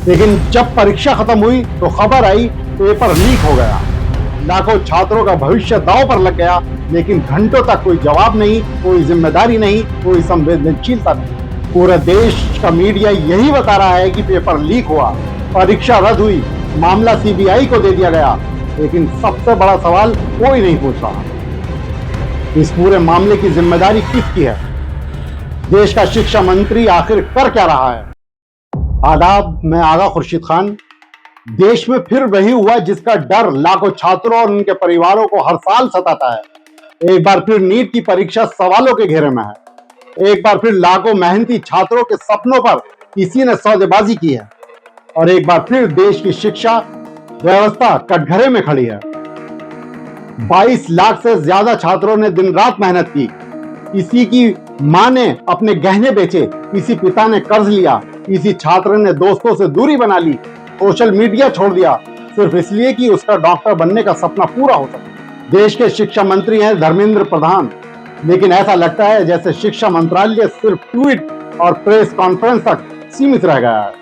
लेकिन जब परीक्षा खत्म हुई तो खबर आई पेपर लीक हो गया। लाखों छात्रों का भविष्य दांव पर लग गया, लेकिन घंटों तक कोई जवाब नहीं, कोई जिम्मेदारी नहीं, कोई संवेदनशीलता नहीं। पूरे देश का मीडिया यही बता रहा है कि पेपर लीक हुआ, परीक्षा रद्द हुई, मामला सीबीआई को दे दिया गया, लेकिन सबसे बड़ा सवाल कोई नहीं पूछ रहा, इस पूरे मामले की जिम्मेदारी किसकी है? देश का शिक्षा मंत्री आखिर कर क्या रहा है? आदाब, मैं आगा खुर्शीद खान। देश में फिर वही हुआ जिसका डर लाखों छात्रों और उनके परिवारों को हर साल सताता है। एक बार फिर नीट की परीक्षा सवालों के घेरे में है। एक बार फिर लाखों मेहनती छात्रों के सपनों पर किसी ने सौदेबाजी की है, और एक बार फिर देश की शिक्षा व्यवस्था कटघरे में खड़ी है। 22 लाख से ज्यादा छात्रों ने दिन रात मेहनत की। किसी की मां ने अपने गहने बेचे, किसी पिता ने कर्ज लिया, किसी छात्र ने दोस्तों से दूरी बना ली, सोशल मीडिया छोड़ दिया, सिर्फ इसलिए कि उसका डॉक्टर बनने का सपना पूरा हो सके। देश के शिक्षा मंत्री हैं धर्मेंद्र प्रधान, लेकिन ऐसा लगता है जैसे शिक्षा मंत्रालय सिर्फ ट्वीट और प्रेस कॉन्फ्रेंस तक सीमित रह गया है।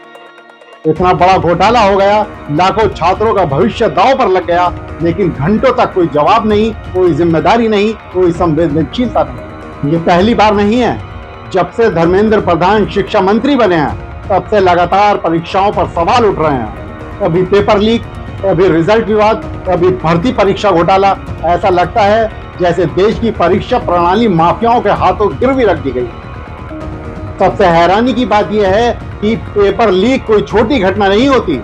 इतना बड़ा घोटाला हो गया, लाखों छात्रों का भविष्य दांव पर लग गया, लेकिन घंटों तक कोई जवाब नहीं, कोई जिम्मेदारी नहीं, कोई संवेदनशीलता नहीं। ये पहली बार नहीं है। जब से धर्मेंद्र प्रधान शिक्षा मंत्री बने हैं, तब से लगातार परीक्षाओं पर सवाल उठ रहे हैं। कभी पेपर लीक, कभी रिजल्ट विवाद, कभी भर्ती परीक्षा घोटाला। ऐसा लगता है जैसे देश की परीक्षा प्रणाली माफियाओं के हाथों गिरवी रख दी गई। सबसे हैरानी की बात यह है कि पेपर लीक कोई छोटी घटना नहीं होती।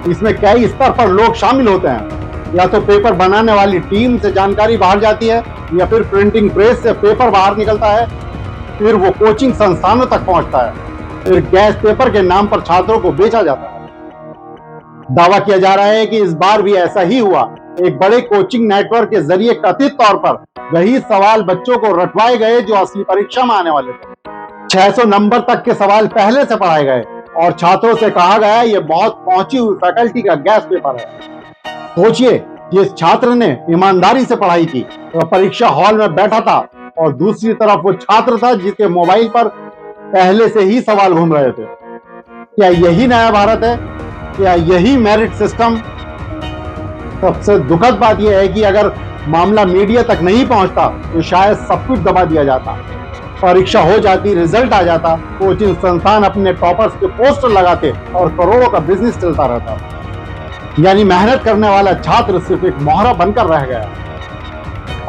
इसमें कई स्तर पर लोग शामिल होते हैं। या तो पेपर बनाने वाली टीम से जानकारी बाहर जाती है, या फिर प्रिंटिंग प्रेस से पेपर बाहर निकलता है, फिर वो कोचिंग संस्थानों तक पहुंचता है, फिर गैस पेपर के नाम पर छात्रों को बेचा जाता है। दावा किया जा रहा है कि इस बार भी ऐसा ही हुआ। एक बड़े कोचिंग नेटवर्क के जरिए कथित तौर पर वही सवाल बच्चों को रटवाए गए जो असली परीक्षा में आने वाले थे। 600 नंबर तक के सवाल पहले से पढ़ाए गए और छात्रों से कहा गया ये बहुत पहुंची हुई फैकल्टी का गैस पेपर है। सोचिए, जिस छात्र ने ईमानदारी से पढ़ाई की वह परीक्षा हॉल में बैठा था, और दूसरी तरफ वो छात्र था जिसके मोबाइल पर पहले से ही सवाल घूम रहे थे। क्या यही नया भारत है? क्या यही मेरिट सिस्टम? सबसे दुखद बात यह है कि अगर मामला मीडिया तक नहीं पहुंचता तो शायद सब कुछ दबा दिया जाता। परीक्षा हो जाती, रिजल्ट आ जाता, कोचिंग संस्थान अपने टॉपर्स के पोस्टर लगाते और करोड़ों का बिजनेस चलता रहता। यानी मेहनत करने वाला छात्र सिर्फ एक मोहरा बनकर रह गया।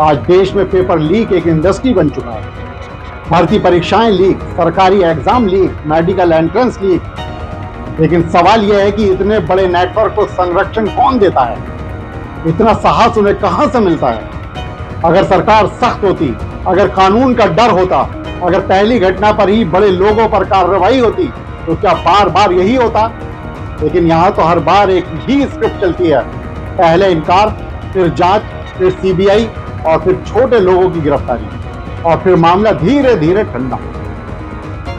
आज देश में पेपर लीक एक इंडस्ट्री बन चुका है। भर्ती परीक्षाएं लीक, सरकारी exam leak, medical entrance leak. लेकिन सवाल यह है कि इतने बड़े नेटवर्क को संरक्षण कौन देता है? इतना साहस उन्हें कहां से मिलता है? अगर सरकार सख्त होती, अगर कानून का डर होता, अगर पहली घटना पर ही बड़े लोगों पर कार्रवाई होती, तो क्या बार बार यही होता? लेकिन यहाँ तो हर बार एक ही स्क्रिप्ट चलती है। पहले इनकार, फिर जांच, फिर सीबीआई, और फिर छोटे लोगों की गिरफ्तारी, और फिर मामला धीरे धीरे ठंडा।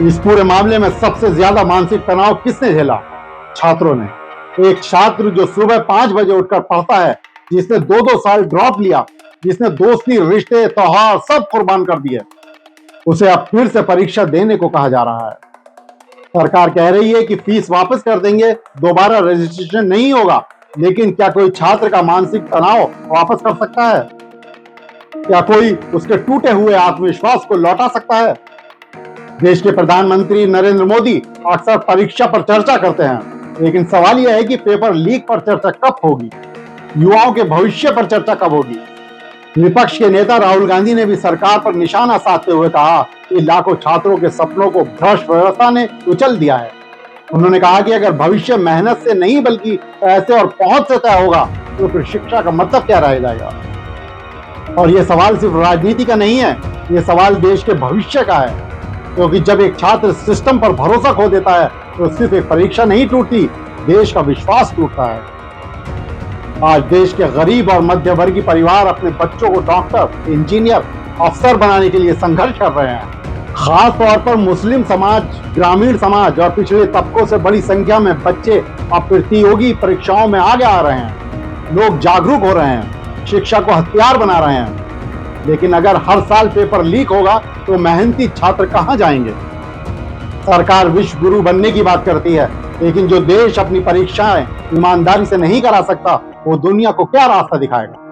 इस पूरे मामले में सबसे ज्यादा मानसिक तनाव किसने झेला? छात्रों ने। एक छात्र जो सुबह 5 बजे उठकर पढ़ता है, जिसने 2-2 साल ड्रॉप लिया, जिसने दोस्ती, रिश्ते, त्योहार सब कुर्बान कर दिए, उसे अब फिर से परीक्षा देने को कहा जा रहा है। सरकार कह रही है कि फीस वापस कर देंगे, दोबारा रजिस्ट्रेशन नहीं होगा। लेकिन क्या कोई छात्र का मानसिक तनाव वापस कर सकता है? क्या कोई उसके टूटे हुए आत्मविश्वास को लौटा सकता है? देश के प्रधानमंत्री नरेंद्र मोदी अक्सर परीक्षा पर चर्चा करते हैं, लेकिन सवाल यह है कि पेपर लीक पर चर्चा कब होगी? युवाओं के भविष्य पर चर्चा कब होगी? विपक्ष के नेता राहुल गांधी ने भी सरकार पर निशाना साधते हुए कहा कि लाखों छात्रों के सपनों को भ्रष्ट व्यवस्था ने कुचल दिया है। उन्होंने कहा कि अगर भविष्य मेहनत से नहीं बल्कि पैसे और पहुंच से तय होगा, तो फिर शिक्षा का मतलब क्या रह जाएगा? और यह सवाल सिर्फ राजनीति का नहीं है, यह सवाल देश के भविष्य का है। क्योंकि जब एक छात्र सिस्टम पर भरोसा खो देता है, तो सिर्फ एक परीक्षा नहीं टूटती, देश का विश्वास टूटता है। आज देश के गरीब और मध्य वर्गीय परिवार अपने बच्चों को डॉक्टर, इंजीनियर, अफसर बनाने के लिए संघर्ष कर रहे हैं। खास तौर पर मुस्लिम समाज, ग्रामीण समाज और पिछड़े तबकों से बड़ी संख्या में बच्चे अब प्रतियोगी परीक्षाओं में आगे आ रहे हैं। लोग जागरूक हो रहे हैं, शिक्षा को हथियार बना रहे हैं। लेकिन अगर हर साल पेपर लीक होगा तो मेहनती छात्र कहां जाएंगे? सरकार विश्व गुरु बनने की बात करती है, लेकिन जो देश अपनी परीक्षाएं ईमानदारी से नहीं करा सकता, वो दुनिया को क्या रास्ता दिखाएगा?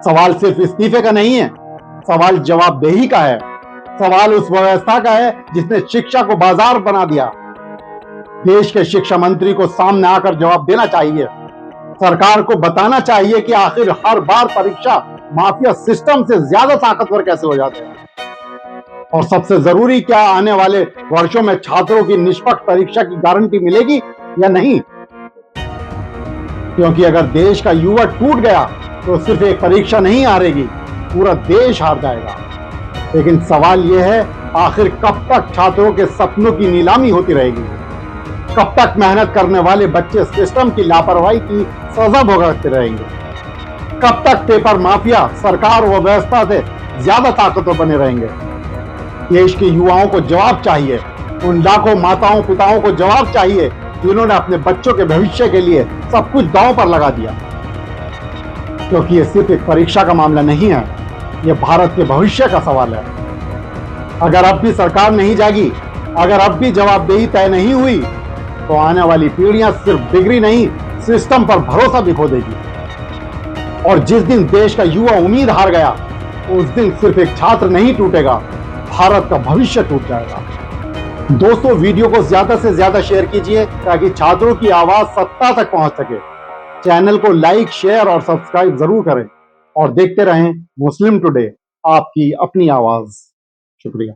सवाल सिर्फ इस्तीफे का नहीं है, सवाल जवाबदेही का है। सवाल उस व्यवस्था का है जिसने शिक्षा को बाजार बना दिया। देश के शिक्षा मंत्री को सामने आकर जवाब देना चाहिए। सरकार को बताना चाहिए कि आखिर हर बार परीक्षा माफिया सिस्टम से ज्यादा ताकतवर कैसे हो जाते हैं। और सबसे जरूरी, क्या आने वाले वर्षों में छात्रों की निष्पक्ष परीक्षा की गारंटी मिलेगी या नहीं? क्योंकि अगर देश का युवा टूट गया तो सिर्फ एक परीक्षा नहीं हारेगी, पूरा देश हार जाएगा। लेकिन सवाल यह है, आखिर कब तक छात्रों के सपनों की नीलामी होती रहेगी? कब तक मेहनत करने वाले बच्चे सिस्टम की लापरवाही की सजा भुगतते रहेंगे? कब तक पेपर माफिया सरकार व व्यवस्था से ज्यादा ताकतवर बने रहेंगे? देश के युवाओं को जवाब चाहिए। उन लाखों माताओं पिताओं को जवाब चाहिए जिन्होंने अपने बच्चों के भविष्य के लिए सब कुछ दांव पर लगा दिया। क्योंकि ये सिर्फ एक परीक्षा का मामला नहीं है, ये भारत के भविष्य का सवाल है। अगर अब भी सरकार नहीं जागी, अगर अब भी जवाबदेही तय नहीं हुई, तो आने वाली पीढ़ियां सिर्फ डिग्री नहीं, सिस्टम पर भरोसा भी खो देगी। और जिस दिन देश का युवा उम्मीद हार गया, उस दिन सिर्फ एक छात्र नहीं टूटेगा, भारत का भविष्य टूट जाएगा। दोस्तों, वीडियो को ज्यादा से ज्यादा शेयर कीजिए ताकि छात्रों की आवाज सत्ता तक पहुंच सके। चैनल को लाइक, शेयर और सब्सक्राइब जरूर करें और देखते रहें मुस्लिम टुडे, आपकी अपनी आवाज। शुक्रिया।